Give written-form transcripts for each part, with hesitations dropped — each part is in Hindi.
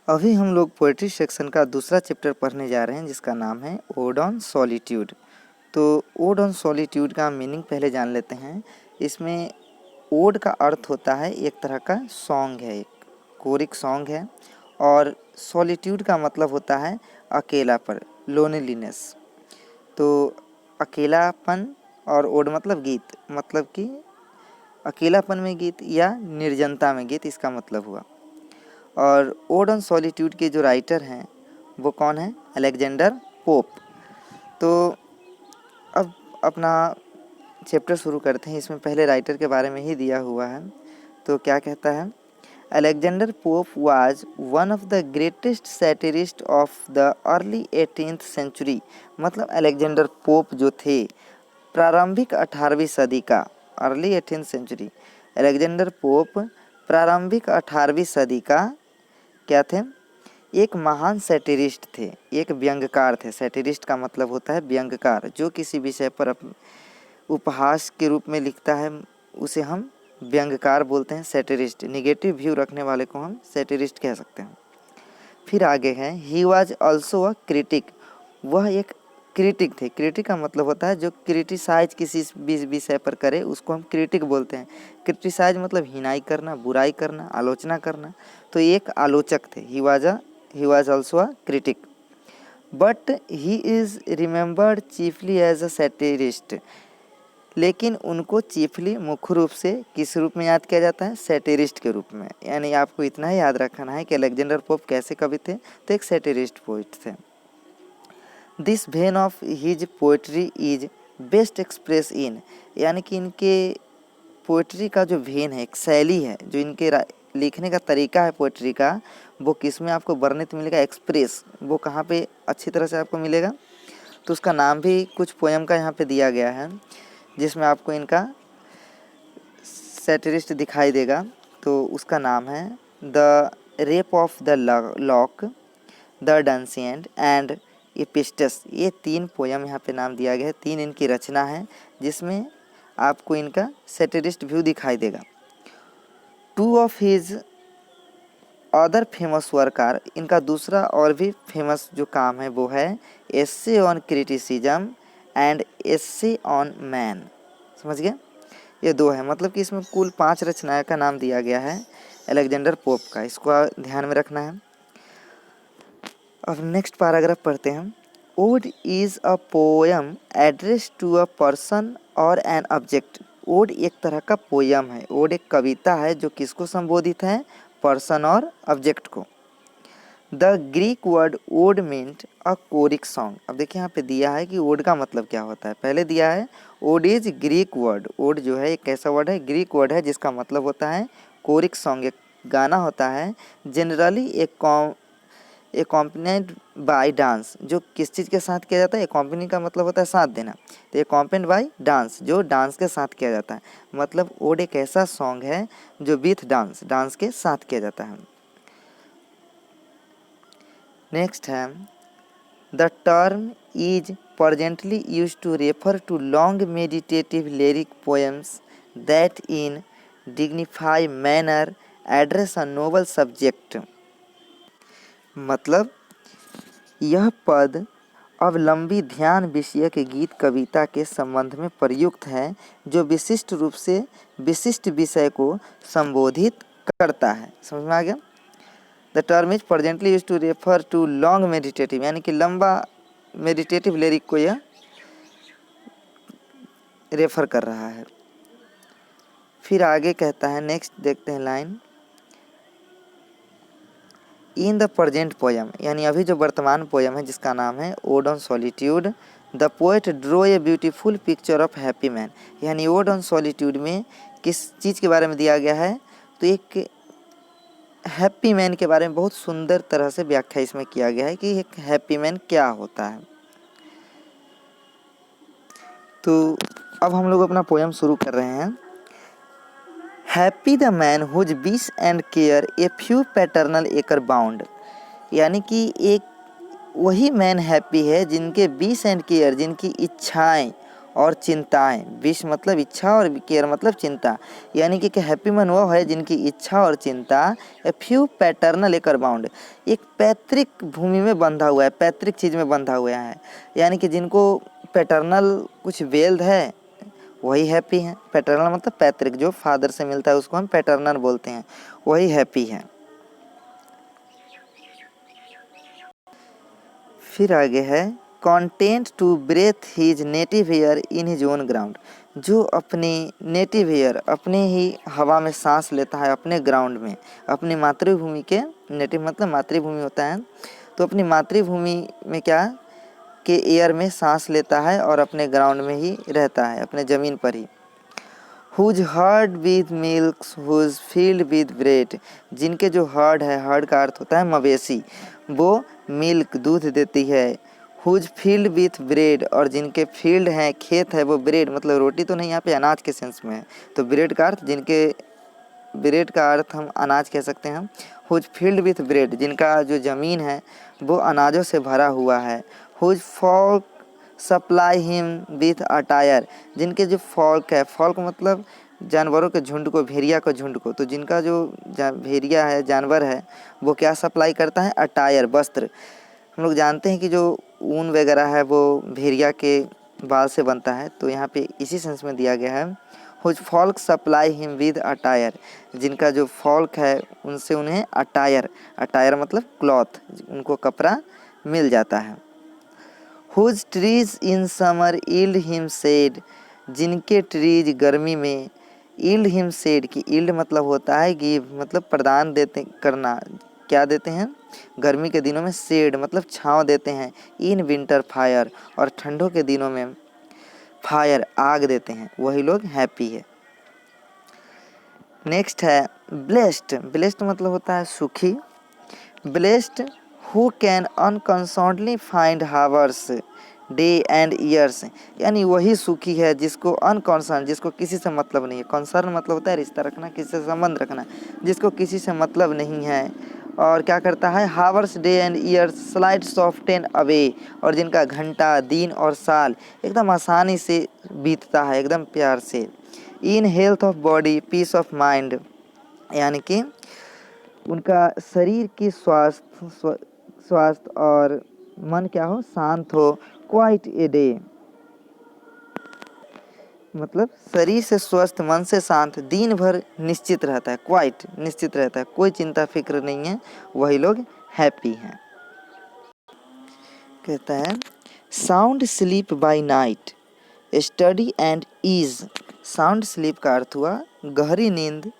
अभी हम लोग पोएट्री सेक्शन का दूसरा चैप्टर पढ़ने जा रहे हैं जिसका नाम है ओड ऑन सॉलिट्यूड। तो ओड ऑन सॉलिट्यूड का मीनिंग पहले जान लेते हैं। इसमें ओड का अर्थ होता है एक तरह का सॉन्ग है, एक कोरिक सॉन्ग है, और सॉलिट्यूड का मतलब होता है अकेलापन, लोनलीनेस। तो अकेलापन और ओड मतलब गीत, मतलब कि अकेलापन में गीत या निर्जनता में गीत, इसका मतलब हुआ। और ओड ऑन सॉलिट्यूड के जो राइटर हैं वो कौन है? Alexander pope. तो अब अपना चैप्टर शुरू करते हैं। इसमें पहले राइटर के बारे में ही दिया हुआ है। तो क्या कहता है? Alexander Pope was one of the greatest satirist of the early 18th century. मतलब अलेक्जेंडर पोप जो थे प्रारंभिक 18वीं सदी का, early 18th century, Alexander pope प्रारंभिक 18वीं सदी का क्या थे? एक महान सैटिरिस्ट थे, एक व्यंग्यकार थे। सैटिरिस्ट का मतलब होता है व्यंग्यकार, जो किसी विषय पर उपहास के रूप में लिखता है उसे हम व्यंग्यकार बोलते हैं, सैटिरिस्ट। निगेटिव व्यू रखने वाले को हम सैटिरिस्ट कह सकते हैं। फिर आगे है ही वाज ऑल्सो अ क्रिटिक। वह एक क्रिटिक थे। क्रिटिक का मतलब होता है जो क्रिटिसाइज किसी विषय पर करे उसको हम क्रिटिक बोलते हैं। क्रिटिसाइज मतलब हिनाई करना, बुराई करना, आलोचना करना। तो एक आलोचक थे। He was also a critic but he is remembered chiefly as a satirist. लेकिन उनको चीफली मुख्य रूप से किस रूप में याद किया जाता है? सैटिरिस्ट के रूप में। यानी आपको इतना ही याद रखना है कि अलेक्जेंडर पोप कैसे कवि थे? तो एक सैटिरिस्ट पोइट थे। This when of his poetry is best express in, यानी कि इनके पोइट्री का जो वेन है, एक शैली है, जो इनके लिखने का तरीका है पोइट्री का, वो किस में आपको वर्णित मिलेगा? एक्सप्रेस। वो कहाँ पे अच्छी तरह से आपको मिलेगा? तो उसका नाम भी कुछ पोएम का यहाँ पे दिया गया है जिसमें आपको इनका सैटिरिस्ट दिखाई देगा। तो उसका नाम है the rape of the lock, the Dunciad and epistles. ये 3 पोयम यहाँ पे नाम दिया गया है। 3 इनकी रचना है जिसमें आपको इनका सैटिरिस्ट व्यू दिखाई देगा। 2 of his other famous work are, इनका दूसरा और भी फेमस जो काम है वो है essay on criticism and essay on man. समझ गए? ये 2 है, मतलब कि इसमें कुल 5 रचनाएं का नाम दिया गया है अलेक्जेंडर पोप का। इसको ध्यान में रखना है। अब नेक्स्ट पैराग्राफ पढ़ते हैं। Ode is a poem address to a person और एन ऑब्जेक्ट। ओड एक तरह का पोयम है। ओड एक कविता है जो किसको संबोधित है? पर्सन और ऑब्जेक्ट को। The Greek word ode meant a choric song. अब देखिए यहाँ पे दिया है कि ओड का मतलब क्या होता है। पहले दिया है ode is Greek word. Ode जो है एक कैसा वर्ड है? ग्रीक वर्ड है जिसका मतलब होता है कोरिक सॉन्ग, एक गाना होता है। जनरली एकॉम्पनीड बाय डांस, जो किस चीज़ के साथ किया जाता है? एकॉम्पनी का मतलब होता है साथ देना, तो एकॉम्पनीड बाय डांस, जो डांस के साथ किया जाता है। मतलब ओड एक ऐसा सॉन्ग है जो विथ डांस, डांस के साथ किया जाता है। नेक्स्ट है the term is presently used to refer to long meditative lyric poems that in dignified manner address a noble subject। मतलब यह पद अब लंबी ध्यान विषय के गीत कविता के संबंध में प्रयुक्त है जो विशिष्ट रूप से विशिष्ट विषय को संबोधित करता है। समझ में आ गया? The term is presently use to refer to long meditative, यानी कि लंबा मेडिटेटिव लिरिक को यह रेफर कर रहा है। फिर आगे कहता है, नेक्स्ट देखते हैं line, in the present poem, यानी अभी जो वर्तमान पोयम है जिसका नाम है ode on solitude, the poet drew a beautiful picture of happy man. यानी ओड ऑन सॉलिट्यूड में किस चीज़ के बारे में दिया गया है? तो एक हैप्पी मैन के बारे में बहुत सुंदर तरह से व्याख्या इसमें किया गया है कि एक हैप्पी मैन क्या होता है। तो अब हम लोग अपना पोयम शुरू कर रहे हैं। Happy the man whose wish and care a few paternal acre bound, यानी कि एक वही मैन हैप्पी है जिनके विश एंड केयर, जिनकी इच्छाएं और चिंताएं। विश मतलब इच्छा और केयर मतलब चिंता, यानी कि हैप्पी मन वो है जिनकी इच्छा और चिंता ए फ्यू पैटर्नल एकर बाउंड, एक पैतृक भूमि में बंधा हुआ है, पैतृक चीज़ में बंधा हुआ है, यानी कि जिनको पैटर्नल कुछ वेल्थ है वही हैप्पी हैं। पैटर्नल मतलब पैतृक, जो फादर से मिलता है उसको हम पैटर्नल बोलते हैं, वही हैप्पी है। फिर आगे है content to breathe his native air in his own ground, जो अपने नेटिव एयर अपने ही हवा में सांस लेता है अपने ग्राउंड में, अपनी मातृभूमि के, नेटिव मतलब मातृभूमि होता है, तो अपनी मातृभूमि में क्या के एयर में सांस लेता है और अपने ग्राउंड में ही रहता है, अपने ज़मीन पर ही। Whose herd with milk whose field with bread, जिनके जो हर्ड है, हर्ड का अर्थ होता है मवेशी, वो मिल्क दूध देती है। हुज फील्ड विथ ब्रेड, और जिनके फील्ड हैं, खेत है, वो ब्रेड मतलब रोटी तो नहीं, यहाँ पे अनाज के सेंस में है, तो ब्रेड का अर्थ, जिनके ब्रेड का अर्थ हम अनाज कह सकते हैं। हुज फील्ड विथ ब्रेड, जिनका जो ज़मीन है वो अनाजों से भरा हुआ है। Whose folk supply him with attire, जिनके जो फॉल्क है, फॉल्क मतलब जानवरों के झुंड को, भेड़िया के झुंड को, तो जिनका जो भेड़िया है, जानवर है, वो क्या सप्लाई करता है, अटायर वस्त्र। हम लोग जानते हैं कि जो ऊन वगैरह है वो भेड़िया के बाल से बनता है, तो यहाँ पे इसी सेंस में दिया गया है। Whose folk supply him with attire, जिनका जो फॉल्क है उनसे उन्हें अटायर, अटायर मतलब क्लॉथ, उनको कपड़ा मिल जाता है। Whose trees in summer yield him shade, जिनके ट्रीज गर्मी में, ईल्ड हिम सेड की ईल्ड मतलब होता है गिव मतलब प्रदान देते करना, क्या देते हैं गर्मी के दिनों में, शेड मतलब छांव देते हैं, इन विंटर फायर, और ठंडों के दिनों में फायर आग देते हैं, वही लोग हैप्पी है। नेक्स्ट है ब्लेस्ड, ब्लेस्ड मतलब होता है सुखी। Blessed who can unconcernedly find hours day and years, यानी वही सुखी है जिसको अनकंसर्न, जिसको किसी से मतलब नहीं है, कंसर्न मतलब होता है रिश्ता रखना, किसी से संबंध रखना, जिसको किसी से मतलब नहीं है, और क्या करता है, hours day and years slides of ten away, और जिनका घंटा दिन और साल एकदम आसानी से बीतता है, एकदम प्यार से। In health of body peace of mind, यानी कि उनका शरीर की स्वास्थ्य और मन क्या हो, शांत हो। क्वाइट ए डे मतलब शरीर से स्वस्थ, मन से शांत, दिन भर निश्चित रहता है, क्वाइट निश्चित रहता है, कोई चिंता फिक्र नहीं है, वही लोग हैप्पी हैं। कहता है sound sleep by night study and ease, sound sleep का अर्थ हुआ गहरी नींद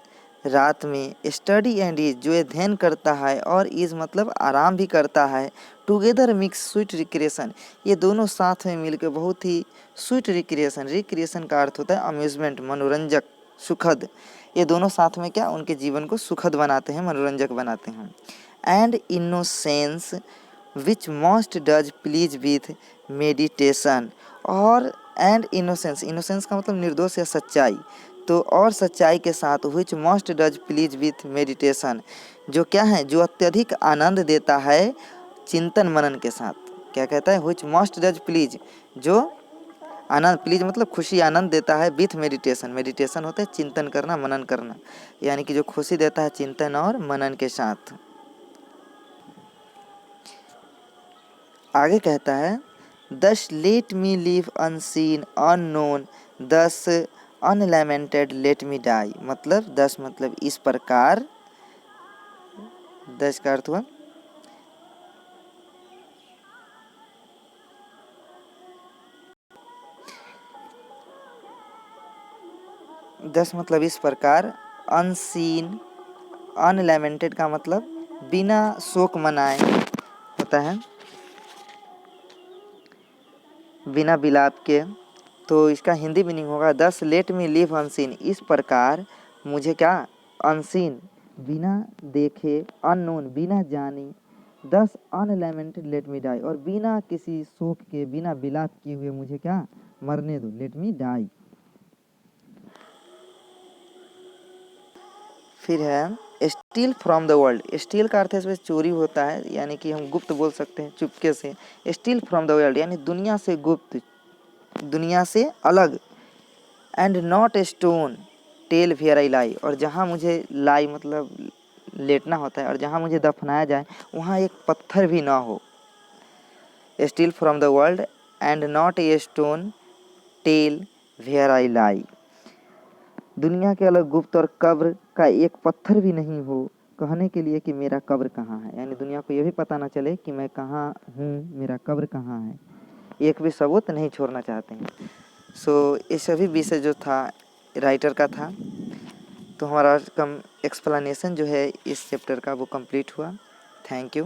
रात में, स्टडी एंड ईज जो अध्ययन करता है, और ईज मतलब आराम भी करता है। टुगेदर मिक्स स्वीट रिक्रिएशन, ये दोनों साथ में मिलकर बहुत ही स्वीट रिक्रिएशन, रिक्रिएशन का अर्थ होता है अम्यूजमेंट, मनोरंजक, सुखद, ये दोनों साथ में क्या उनके जीवन को सुखद बनाते हैं, मनोरंजक बनाते हैं। And innocence which most does please with meditation, और एंड इनोसेंस, इनोसेंस का मतलब निर्दोष या सच्चाई, तो और सच्चाई के साथ which most does please with meditation, जो क्या है, जो अत्यधिक आनंद देता है चिंतन मनन के साथ। क्या कहता है, विच मोस्ट डज प्लीज, जो आनंद, प्लीज मतलब खुशी आनंद देता है, विथ मेडिटेशन, मेडिटेशन होता है चिंतन करना, मनन करना, यानी कि जो खुशी देता है चिंतन और मनन के साथ। आगे कहता है दस let me live unseen unknown, दस अनलैमेंटेड लेट मी डाई, मतलब दस मतलब इस प्रकार, दस का अर्थ हुआ दस मतलब इस प्रकार, अनसीन, अनलैमेंटेड का मतलब बिना शोक मनाए होता है, बिना विलाप के, तो इसका हिंदी मीनिंग होगा दस लेट मी लिव अनसीन, इस प्रकार मुझे क्या, अनसीन बिना देखे, अननोन बिना जाने, दस अनलैमेंटेड लेट मी डाई, और बिना किसी शोक के, बिना विलाप किए हुए मुझे क्या, मरने दो, लेट मी डाई। फिर है steal from the world, steal का अर्थ है इसमें चोरी होता है, यानी कि हम गुप्त बोल सकते हैं, चुपके से। स्टील फ्रॉम द वर्ल्ड यानी दुनिया से गुप्त, दुनिया से अलग, and not a stone tell where I lie, और जहाँ मुझे लाई मतलब लेटना होता है और जहाँ मुझे दफनाया जाए वहाँ एक पत्थर भी ना हो। Steal from the world and not a stone tell where I lie, दुनिया के अलग गुप्त और कब्र का एक पत्थर भी नहीं हो कहने के लिए कि मेरा कब्र कहाँ है, यानी दुनिया को ये भी पता ना चले कि मैं कहाँ हूँ, मेरा कब्र कहाँ है, एक भी सबूत नहीं छोड़ना चाहते हैं। सो ये सभी विषय जो था राइटर का था। तो हमारा कम एक्सप्लेनेशन जो है इस चैप्टर का वो कंप्लीट हुआ। Thank you.